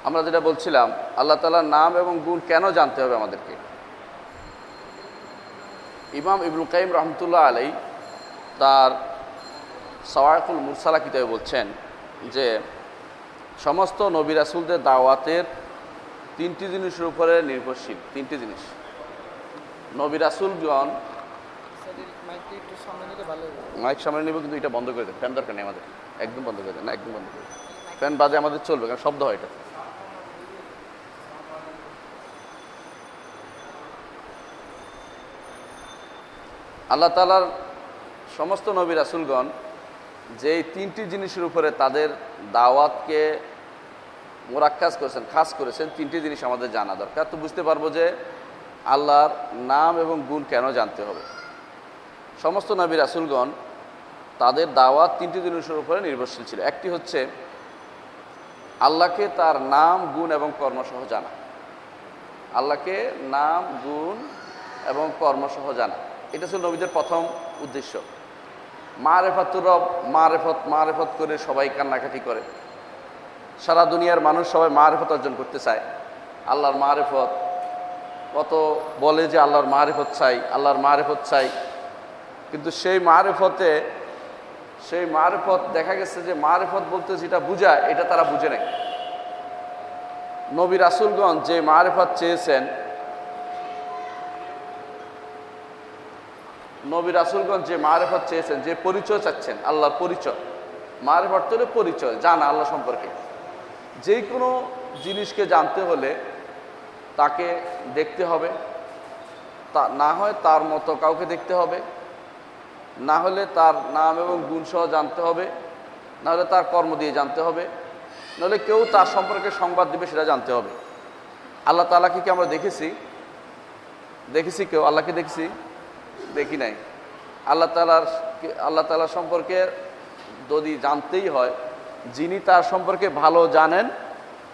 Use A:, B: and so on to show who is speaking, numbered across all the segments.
A: আমরা যেটা বলছিলাম, আল্লাহ তাআলার নাম এবং গুণ কেন জানতে হবে আমাদেরকে। ইমাম ইবনুল কাইয়িম রহমতুল্লাহ আলাইহি তার সাওয়াইকুল মুরসালা কিতাবে বলছেন যে সমস্ত নবী রাসূলদের দাওয়াতের তিনটি জিনিসের উপরে নির্ভরশীল। তিনটি জিনিস। নবী রাসূলগণ মাইক সামনে নেব, কিন্তু এটা বন্ধ করে দেন। ফ্যান দরকার নেই আমাদের, একদম বন্ধ করে দেন। না, একদম বন্ধ করে দেন। ফ্যান বাজে আমাদের চলবে, কারণ শব্দ হয় এটা। আল্লাহ তাআলার সমস্ত নবী রাসূলগণ যেই তিনটি জিনিসের উপরে তাদের দাওয়াতকে মোরাক্কাজ করেছেন, খাস করেছেন, তিনটি জিনিস আমাদের জানা দরকার। তো বুঝতে পারবো যে আল্লাহর নাম এবং গুণ কেন জানতে হবে। সমস্ত নবী রাসূলগণ তাদের দাওয়াত তিনটি জিনিসের উপরে নির্ভরশীল ছিল। একটি হচ্ছে আল্লাহকে তার নাম, গুণ এবং কর্মসহ জানা। আল্লাহকে নাম, গুণ এবং কর্মসহ জানা, এটা ছিল নবীদের প্রথম উদ্দেশ্য। মারেফাতুর রব, মারেফত করে সবাই কান্নাকাটি করে। সারা দুনিয়ার মানুষ সবাই মারেফত অর্জন করতে চায়। আল্লাহর মারেফত, কত বলে যে আল্লাহর মারেফত চাই, আল্লাহর মারেফত চাই, কিন্তু সেই মারেফত দেখা গেছে যে মারেফত বলতে যেটা বুঝায় এটা তারা বুঝে নাই। নবী রাসূলগণ যে মারেফত চেয়েছেন, নবী রাসূলগণ যে মারেফত চেয়েছেন, যে পরিচয় চাচ্ছেন, আল্লাহর পরিচয়। মারেফত হলো পরিচয়, জানা আল্লাহ সম্পর্কে। যে কোনো জিনিসকে জানতে হলে তাকে দেখতে হবে, তা না হয় তার মতো কাউকে দেখতে হবে, না হলে তার নাম এবং গুণ সহ জানতে হবে, না হলে তার কর্ম দিয়ে জানতে হবে, নাহলে কেউ তার সম্পর্কে সংবাদ দিবে, সেটা জানতে হবে। আল্লাহ তাআলাকে কি আমরা দেখেছি? কেউ আল্লাহকে দেখি নাই। আল্লাহ তাআলার সম্পর্কে যদি জানতেই হয়, যিনি তার সম্পর্কে ভালো জানেন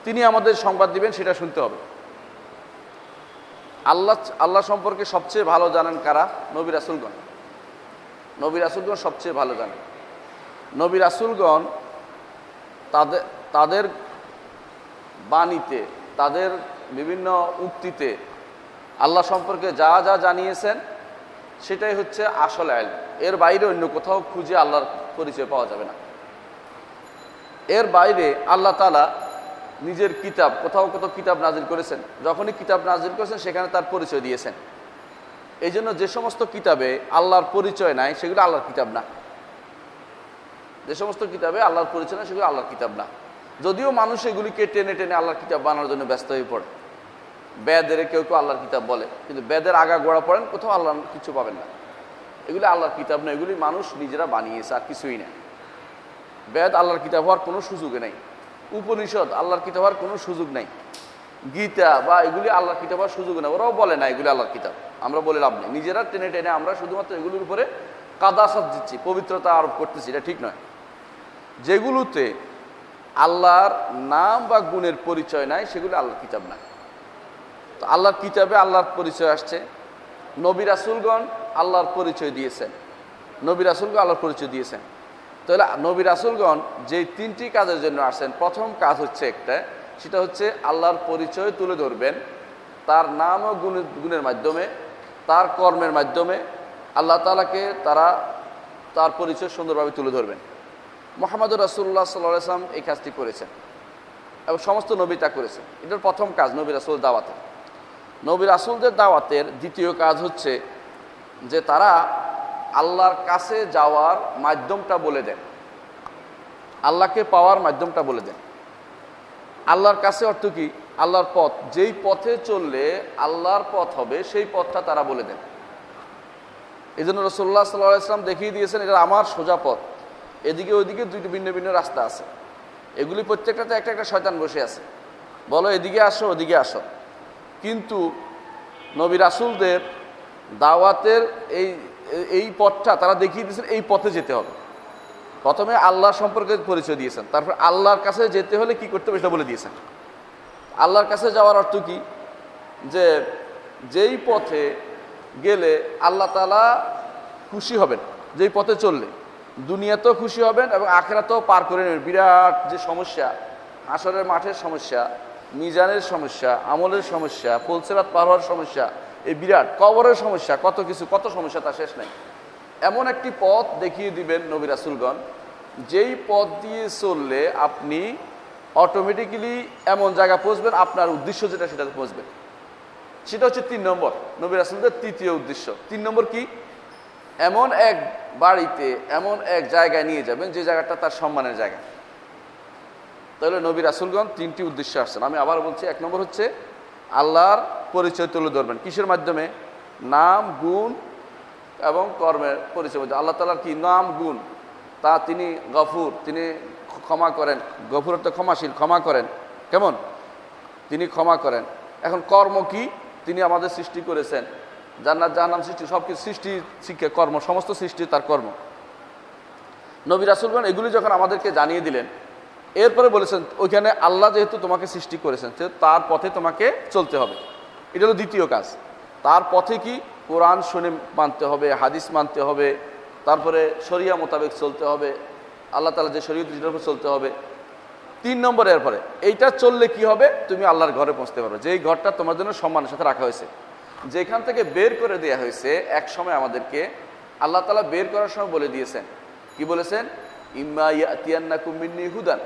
A: তিনি আমাদের সংবাদ দিবেন, সেটা শুনতে হবে। আল্লাহ সম্পর্কে সবচেয়ে ভালো জানেন কারা? নবী রাসূলগণ। নবী রাসূলগণ সবচেয়ে ভালো জানেন। নবী রাসূলগণ তাদের বাণীতে, তাদের বিভিন্ন উক্তিতে আল্লাহ সম্পর্কে যা যা জানিয়েছেন সেটাই হচ্ছে আসল ইলম। এর বাইরে অন্য কোথাও খুঁজে আল্লাহর পরিচয় পাওয়া যাবে না। এর বাইরে আল্লাহ তাআলা নিজের কিতাব, কোথাও কিতাব নাজিল করেছেন। যখনই কিতাব নাজিল করেছেন সেখানে তার পরিচয় দিয়েছেন। এই জন্য যে সমস্ত কিতাবে আল্লাহর পরিচয় নাই সেগুলো আল্লাহর কিতাব না। যে সমস্ত কিতাবে আল্লাহর পরিচয় নাই সেগুলো আল্লাহর কিতাব না। যদিও মানুষ এগুলিকে টেনে টেনে আল্লাহর কিতাব বানানোর জন্য ব্যস্ত হয়ে পড়ে। বেদের কেউ আল্লাহর কিতাব বলে, কিন্তু বেদের আগা গোড়া পড়েন, কোথাও আল্লাহ কিছু পাবেন না। এগুলি আল্লাহর কিতাব না, এগুলি মানুষ নিজেরা বানিয়েছে, আর কিছুই না। বেদ আল্লাহর কিতাব হওয়ার কোনো সুযোগে নেই। উপনিষদ আল্লাহর কিতাব হওয়ার কোনো সুযোগ নেই। গীতা বা এগুলি আল্লাহর কিতাব হওয়ার সুযোগ নেই। ওরাও বলে না এগুলি আল্লাহর কিতাব। আমরা বলে লাভ নেই। নিজেরা টেনে টেনে আমরা শুধুমাত্র এগুলির উপরে কাদাসাত দিচ্ছি, পবিত্রতা আরোপ করতেছি, এটা ঠিক নয়। যেগুলোতে আল্লাহর নাম বা গুণের পরিচয় নাই সেগুলো আল্লাহর কিতাব না। তো আল্লাহর কিতাবে আল্লাহর পরিচয় আসছে। নবী রাসূলগণ আল্লাহর পরিচয় দিয়েছেন। আল্লাহর পরিচয় দিয়েছেন। তাহলে নবী রাসূলগণ যে তিনটি কাজের জন্য আসছেন, প্রথম কাজ হচ্ছে একটা, সেটা হচ্ছে আল্লাহর পরিচয় তুলে ধরবেন। তার নাম ও গুণের মাধ্যমে, তার কর্মের মাধ্যমে আল্লাহ তাআলাকে তার পরিচয় সুন্দরভাবে তুলে ধরবেন। মুহাম্মদুর রাসূলুল্লাহ সাল্লাল্লাহু আলাইহি ওয়াসাল্লাম এই কাজটি করেছেন এবং সমস্ত নবী তা করেছেন। এটার প্রথম কাজ নবী রাসূল দাওয়াতের। নবী রাসূলদের দাওয়াতের দ্বিতীয় কাজ হচ্ছে যে তারা আল্লাহর কাছে যাওয়ার মাধ্যমটা বলে দেন, আল্লাহকে পাওয়ার মাধ্যমটা বলে দেন। আল্লাহর কাছে অর্থ কি? আল্লাহর পথ, যেই পথে চললে আল্লাহর পথ হবে সেই পথটা তারা বলে দেন। এই জন্য রাসূলুল্লাহ সাল্লাল্লাহু আলাইহি ওয়াসাল্লাম দেখিয়ে দিয়েছেন, এটা আমার সোজা পথ, এদিকে ওইদিকে দুইটি ভিন্ন ভিন্ন রাস্তা আছে। এগুলি প্রত্যেকটাতে একটা একটা শয়তান বসে আছে, বলো এদিকে আসো ওদিকে আসো। কিন্তু নবী রাসূলদের দাওয়াতের এই পথটা তারা দেখিয়ে দিয়েছেন, এই পথে যেতে হবে। প্রথমে আল্লাহ সম্পর্কে পরিচয় দিয়েছেন, তারপর আল্লাহর কাছে যেতে হলে কি করতে হবে সেটা বলে দিয়েছেন। আল্লাহর কাছে যাওয়ার অর্থ কি? যে যেই পথে গেলে আল্লাহ তাআলা খুশি হবেন, যেই পথে চললে দুনিয়াতেও খুশি হবেন এবং আখিরাতেও পার করে নেবেন। বিরাট যে সমস্যা, হাসরের মাঠের সমস্যা, মিজানের সমস্যা, আমলের সমস্যা, ফুলসিরাত পার হওয়ার সমস্যা, এই বিরাট কবরের সমস্যা, কত কিছু, কত সমস্যা তা শেষ নেই। এমন একটি পথ দেখিয়ে দিবেন নবী রাসূলগণ, যেই পথ দিয়ে চললে আপনি অটোমেটিক্যালি এমন জায়গা পৌঁছবেন, আপনার উদ্দেশ্য যেটা সেটাতে পৌঁছবেন। সেটা হচ্ছে 3 নম্বর, নবী রাসূলদের তৃতীয় উদ্দেশ্য। 3 নম্বর কি? এমন এক বাড়িতে, এমন এক জায়গায় নিয়ে যাবেন যে জায়গাটা তার সম্মানের জায়গা। তাহলে নবী রাসূলগণ 3টি উদ্দেশ্য আসছেন। আমি আবার বলছি, 1 নম্বর হচ্ছে আল্লাহর পরিচয় তুলে ধরবেন। কিসের মাধ্যমে? নাম, গুণ এবং কর্মের পরিচয় মধ্যে। আল্লাহ তাআলার কি নাম, গুণ? তা তিনি গফুর, তিনি ক্ষমা করেন। গফুর অর্থ ক্ষমাশীল, ক্ষমা করেন। কেমন? তিনি ক্ষমা করেন। এখন কর্ম কি? তিনি আমাদের সৃষ্টি করেছেন, জান্নাত জাহান্নাম সৃষ্টি, সব কিছু সৃষ্টি শিক্ষা, কর্ম, সমস্ত সৃষ্টি তার কর্ম। নবী রাসূলগণ এগুলি যখন আমাদেরকে জানিয়ে দিলেন, এরপরে বলেছেন ওইখানে আল্লাহ যেহেতু তোমাকে সৃষ্টি করেছেন, তার পথে তোমাকে চলতে হবে। এটা হলো দ্বিতীয় কাজ। তার পথে কি? কোরআন শুনে মানতে হবে, হাদিস মানতে হবে, তারপরে শরিয়া মোতাবেক চলতে হবে, আল্লাহ তাআলা যে শরীয়ত যেটার উপর চলতে হবে। 3 নম্বর, এরপরে এইটা চললে কি হবে? তুমি আল্লাহর ঘরে পৌঁছতে পারবে, যেই ঘরটা তোমার জন্য সম্মানের সাথে রাখা হয়েছে, যেখান থেকে বের করে দেওয়া হয়েছে। এক সময় আমাদেরকে আল্লাহ তাআলা বের করার সময় বলে দিয়েছেন, কি বলেছেন? ইম্মা ইয়াতিয়ান্নাকুম মিন্নী হুদান,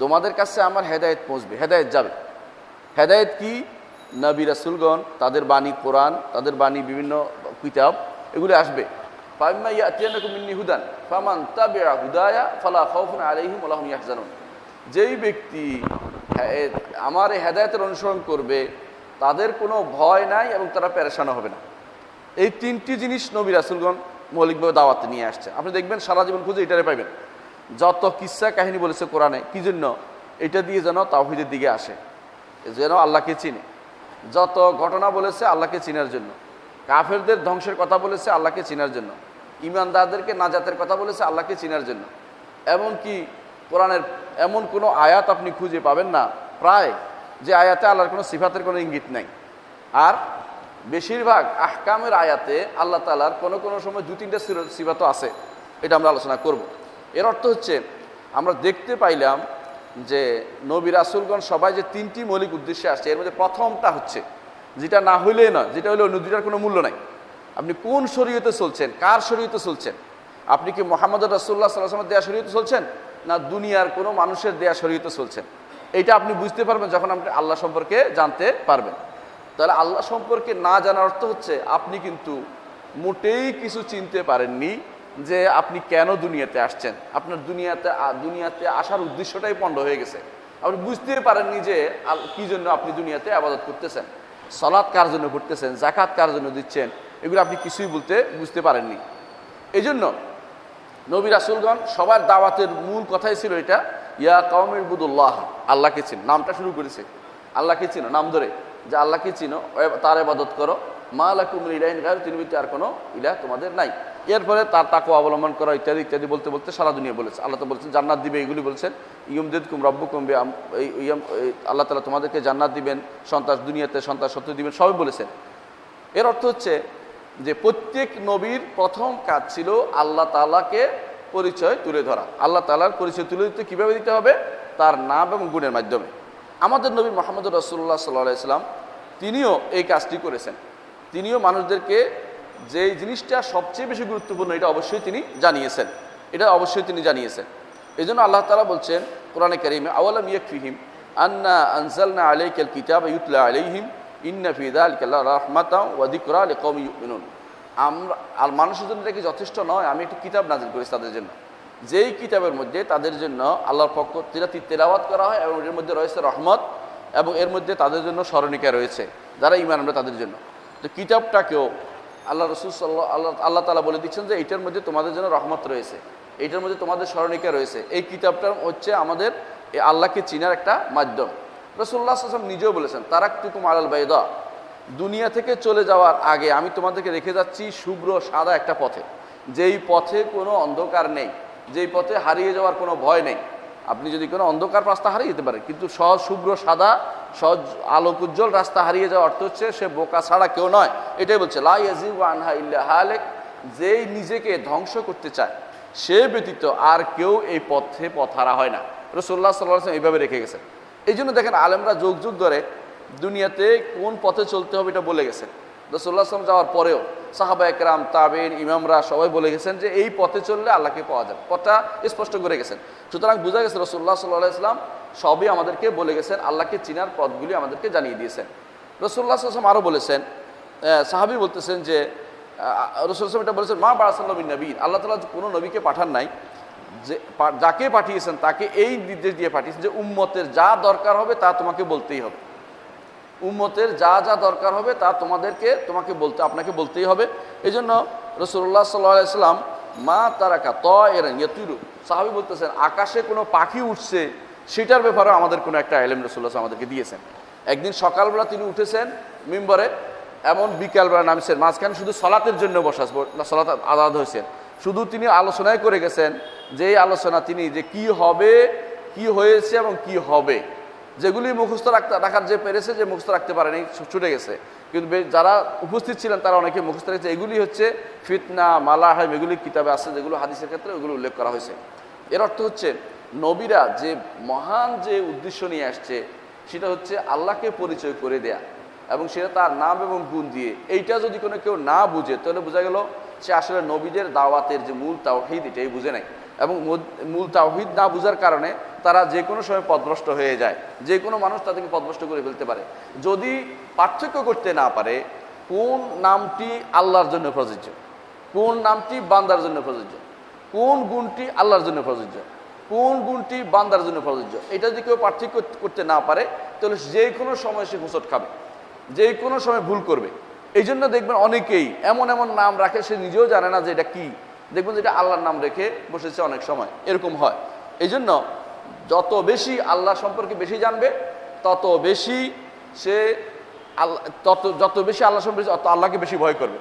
A: তোমাদের কাছে আমার হেদায়েত পৌঁছবে, হেদায়েত যাবে। হেদায়েত কি? নবী রাসূলগণ, তাদের বাণী কোরআন, তাদের বাণী বিভিন্ন কিতাব, এগুলো আসবে। ফাইম্মা ইয়াতিয়ান্নাকুম মিন্নী হুদান ফামান তাবিআ হুদায়া ফালা খাউফুন আলাইহিম ওয়া লা হুম ইয়াহজানুন, যেই ব্যক্তি আমার এই হেদায়েতের অনুসরণ করবে তাদের কোনো ভয় নাই এবং তারা পেরেশান হবে না। এই 3টি জিনিস নবী রাসূলগণ মৌলিকভাবে দাওয়াতে নিয়ে আসছে। আপনি দেখবেন সারা জীবন খুঁজে এটারে পাইবেন। যত কিসসা কাহিনী বলেছে কোরআনে, কি জন্য? এটা দিয়ে যেন তাওহীদের দিকে আসে, যেন আল্লাহকে চিনে। যত ঘটনা বলেছে আল্লাহকে চিনার জন্য। কাফেরদের ধ্বংসের কথা বলেছে আল্লাহকে চিনার জন্য। ঈমানদারদেরকে নাজাতের কথা বলেছে আল্লাহকে চিনার জন্য। এমনকি কোরআনের এমন কোনো আয়াত আপনি খুঁজে পাবেন না প্রায়, যে আয়াতে আল্লাহর কোনো সিফাতের কোনো ইঙ্গিত নাই। আর বেশিরভাগ আহকামের আয়াতে আল্লাহ তাআলার কোনো কোনো সময় 2-3টা সিফাতও আছে। এটা আমরা আলোচনা করব। এর অর্থ হচ্ছে আমরা দেখতে পাইলাম যে নবী রাসূলগণ সবাই যে 3টি মৌলিক উদ্দেশ্যে আসছে, এর মধ্যে প্রথমটা হচ্ছে যেটা না হইলেই নয়, যেটা হলে অন্য দুইটার কোনো মূল্য নাই। আপনি কোন শরীয়তে চলছেন, কার শরীয়তে চলছেন? আপনি কি মুহাম্মদ রাসূলুল্লাহ সাল্লাল্লাহু আলাইহি ওয়াসাল্লামের দেয়া শরীয়তে চলছেন, না দুনিয়ার কোনো মানুষের দেয়া শরীয়তে চলছেন? এইটা আপনি বুঝতে পারবেন যখন আপনি আল্লাহ সম্পর্কে জানতে পারবেন। তাহলে আল্লাহ সম্পর্কে না জানার অর্থ হচ্ছে আপনি কিন্তু মোটেই কিছু চিনতে পারেননি, যে আপনি কেন দুনিয়াতে আসছেন। আপনার দুনিয়াতে আসার উদ্দেশ্যটাই পণ্ড হয়ে গেছে। আপনি বুঝতেই পারেননি যে কি জন্য আপনি দুনিয়াতে ইবাদত করতেছেন, সালাত কার জন্য করতেছেন, যাকাত কার জন্য দিচ্ছেন, এগুলো আপনি কিছুই বুঝতে পারেননি। এই জন্য নবী রাসূলগণ সবার দাওয়াতের মূল কথাই ছিল এটা, ইয়া কওমি ইবুদুল্লাহ, আল্লাহকে চিনো। নামটা শুরু করেছে আল্লাহকে চিনো, নাম ধরে, যে আল্লাহকে চিনো, তার ইবাদত করো। মা লাকুম মিন ইলাহিন গায়রু, তিনি ব্যতীত আর কোনো ইলাহ তোমাদের নাই। এরপরে তার তাকওয়া অবলম্বন করা ইত্যাদি ইত্যাদি বলতে বলতে সারা দুনিয়া বলেছে। আল্লাহ তো বলছেন জান্নাত দিবে, এগুলি বলছেন। ইয়ুমদিদকুম রাব্বুকুম আল্লাহ তাআলা তোমাদেরকে জান্নাত দিবেন, দুনিয়াতে সন্তান সত্য দিবেন, সবই বলেছেন। এর অর্থ হচ্ছে যে প্রত্যেক নবীর প্রথম কাজ ছিল আল্লাহ তাআলাকে পরিচয় তুলে ধরা। আল্লাহ তাআলার পরিচয় তুলে দিতে কীভাবে দিতে হবে? তার নাম এবং গুণের মাধ্যমে। আমাদের নবী মুহাম্মদ রাসূলুল্লাহ সাল্লাল্লাহু আলাইহি ওয়াসাল্লাম তিনিও এই কাজটি করেছেন। তিনিও মানুষদেরকে যে জিনিসটা সবচেয়ে বেশি গুরুত্বপূর্ণ এটা অবশ্যই তিনি জানিয়েছেন, এই জন্য আল্লাহ তাআলা বলছেন কোরআনে কারীমে, আওয়ালাম ইয়াকফিহিম আন্না আনজালনা আলাইকাল কিতাবা ইউতলা আলাইহিম ইন্না ফি যালিকা লারাহমাতাও ওয়া যিকরা লিকাওমিন ইউমিনুন। আমরা আর মানুষের জন্য এটা কি যথেষ্ট নয়? আমি একটি কিতাব নাযিল করেছি তাদের জন্য, যেই কিতাবের মধ্যে তাদের জন্য আল্লাহর পক্ষ থেকে তেলাওয়াত করা হয় এবং এর মধ্যে রয়েছে রহমত, এবং এর মধ্যে তাদের জন্য স্মরণিকা রয়েছে যারা ঈমান আনবে তাদের জন্য। তো কিতাবটাকেও আল্লাহ রাসূল আল্লাহ তাআলা বলে দিচ্ছেন যে এইটার মধ্যে তোমাদের জন্য রহমত রয়েছে, এইটার মধ্যে তোমাদের স্মরণিকা রয়েছে। এই কিতাবটা হচ্ছে আমাদের এই আল্লাহকে চিনার একটা মাধ্যম। রাসূলুল্লাহ সাল্লাল্লাহু আলাইহি ওয়াসাল্লাম নিজেও বলেছেন, তারাকতুকুম আলাল বাইদা, দুনিয়া থেকে চলে যাওয়ার আগে আমি তোমাদেরকে রেখে যাচ্ছি শুভ্র সাদা একটা পথে, যেই পথে কোনো অন্ধকার নেই, যেই পথে হারিয়ে যাওয়ার কোনো ভয় নেই। আপনি যদি কোনো অন্ধকার রাস্তা হারিয়ে যেতে পারেন, কিন্তু সহজ শুভ্র সাদা সহজ আলোক উজ্জ্বল রাস্তা হারিয়ে যাওয়ার অর্থ হচ্ছে সে বোকা ছাড়া কেউ নয়। এটাই বলছে লা ইয়াজিগু আনহা ইল্লা হালিক, যেই নিজেকে ধ্বংস করতে চায় সে ব্যতীত আর কেউ এই পথে পথহারা হয় না। রাসূলুল্লাহ সাল্লাল্লাহু আলাইহি ওয়াসাল্লাম এইভাবে রেখে গেছেন। এই জন্য দেখেন আলেমরা যুগ যুগ ধরে দুনিয়াতে কোন পথে চলতে হবে এটা বলে গেছেন। রাসূলুল্লাহ সাল্লাল্লাহু আলাইহি ওয়াসাল্লাম যাওয়ার পরেও সাহাবা একরাম, তাবেঈন, ইমামরা সবাই বলে গেছেন যে এই পথে চললে আল্লাহকে পাওয়া যাবে, পথটা স্পষ্ট করে গেছেন। সুতরাং বোঝা গেছে রাসূলুল্লাহ সাল্লাল্লাহু আলাইহি ওয়াসাল্লাম সবই আমাদেরকে বলে গেছেন, আল্লাহকে চিনার পথগুলি আমাদেরকে জানিয়ে দিয়েছেন। রাসূলুল্লাহ সাল্লাল্লাহু আলাইহি ওয়াসাল্লাম আরও বলেছেন, সাহাবী বলতেছেন যে রাসূলুল্লাহ এটা বলেছেন, মা বারাসাল্লাহু মিন নবিয়্যিন, আল্লাহ তাআলা কোনো নবীকে পাঠান নাই, যে যাকে পাঠিয়েছেন তাকে এই নির্দেশ দিয়ে পাঠিয়েছেন যে উম্মতের যা দরকার হবে তা তোমাকে বলতেই হবে। উম্মতের যা যা দরকার হবে তা আপনাকে বলতেই হবে। এই জন্য রাসূলুল্লাহ সাল্লাল্লাহু আলাইহি ওয়াসাল্লাম মা তারাকা তায়রান ইয়াতিরু, সাহাবী বলতেছেন আকাশে কোনো পাখি উঠছে সেটার ব্যাপারে আমাদের কোনো একটা ইলম রাসূলুল্লাহ আমাদেরকে দিয়েছেন। একদিন সকালবেলা তিনি উঠেছেন মিম্বরে, এমন বিকালবেলা নামছেন, মাঝখানে শুধু সলাতের জন্য সলাত আদায় হয়েছেন, শুধু তিনি আলোচনায় করে গেছেন, যে এই আলোচনা তিনি যে কি হবে, কি হয়েছে এবং কি হবে, যেগুলি মুখস্থ রাখার যে পেরেছে, যে মুখস্থ রাখতে পারেনি ছুটে গেছে, কিন্তু যারা উপস্থিত ছিলেন তারা অনেকে মুখস্থ রেখেছে। এগুলি হচ্ছে ফিতনা, মালাহাম, এগুলি কিতাবে আছে, যেগুলো হাদিসের ক্ষেত্রে ওগুলো উল্লেখ করা হয়েছে। এর অর্থ হচ্ছে নবীরা যে মহান যে উদ্দেশ্য নিয়ে আসছে সেটা হচ্ছে আল্লাহকে পরিচয় করে দেয়া, এবং সেটা তার নাম এবং গুণ দিয়ে। এইটা যদি কোনো কেউ না বুঝে তাহলে বোঝা গেল সে আসলে নবীদের দাওয়াতের যে মূল তাওহীদ এটাই বুঝে নাই, এবং মূল তাওহীদ না বুঝার কারণে তারা যে কোনো সময় পথভ্রষ্ট হয়ে যায়, যে কোনো মানুষ তাদেরকে পথভ্রষ্ট করে ফেলতে পারে। যদি পার্থক্য করতে না পারে কোন নামটি আল্লাহর জন্য প্রযোজ্য, কোন নামটি বান্দার জন্য প্রযোজ্য, কোন গুণটি আল্লাহর জন্য প্রযোজ্য, কোন গুণটি বান্দার জন্য প্রযোজ্য, এটা যদি কেউ পার্থক্য করতে না পারে তাহলে যে কোনো সময় সে হোঁচট খাবে, যে কোনো সময় ভুল করবে। এই জন্য দেখবেন অনেকেই এমন এমন নাম রাখে সে নিজেও জানে না যে এটা কি, দেখবেন যে এটা আল্লাহর নাম রেখে বসেছে, অনেক সময় এরকম হয়। এই জন্য যত বেশি আল্লাহ সম্পর্কে বেশি জানবে তত বেশি সে যত বেশি আল্লাহ সম্পর্কে তত আল্লাহকে বেশি ভয় করবে।